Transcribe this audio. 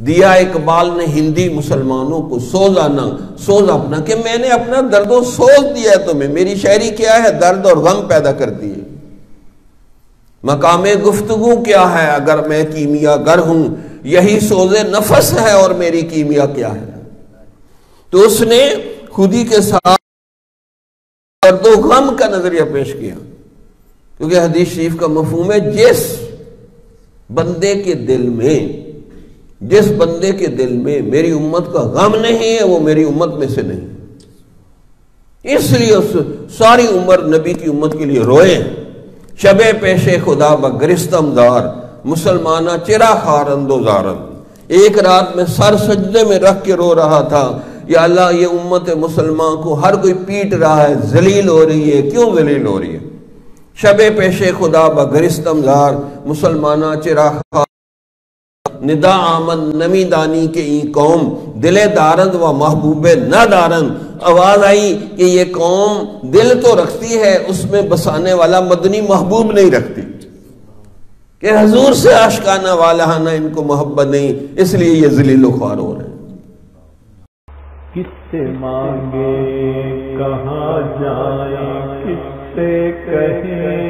دیا اقبال نے ہندی مسلمانوں کو سوز اپنا کہ میں نے اپنا درد و سوز دیا ہے تمہیں. میری شاعری کیا ہے؟ درد اور غم پیدا کرتی ہے. مقام گفتگو کیا ہے اگر میں کیمیا گر ہوں؟ یہی سوز نفس ہے اور میری کیمیا کیا ہے. تو اس نے خودی کے ساتھ درد و غم کا نظریہ پیش کیا، کیونکہ حدیث شریف کا مفہوم ہے جس بندے کے دل میں میری امت کا غم نہیں ہے وہ میری امت میں سے نہیں. اس لیے ساری عمر نبی کی امت کے لیے روئے. شب پیش خدا بگرستم دار مسلمانہ چرا خارند و زارند. ایک رات میں سر سجدے میں رکھ کے رو رہا تھا، یا اللہ یہ امت مسلمان کو ہر کوئی پیٹ رہا ہے، ذلیل ہو رہی ہے. کیوں ذلیل ہو رہی ہے؟ شب پیش خدا بگرستم دار مسلمانہ چرا ندا آمد نمی دانی کے این قوم دل دارند و محبوب نہ دارند. آواز آئی کہ یہ قوم دل تو رکھتی ہے، اس میں بسانے والا مدنی محبوب نہیں رکھتی، کہ حضور سے عاشقانہ والہانہ ان کو محبت نہیں، اس لیے یہ ذلیل و خوار ہو رہے ہیں. کس سے مانگے کہاں جائیں، کس سے کہیں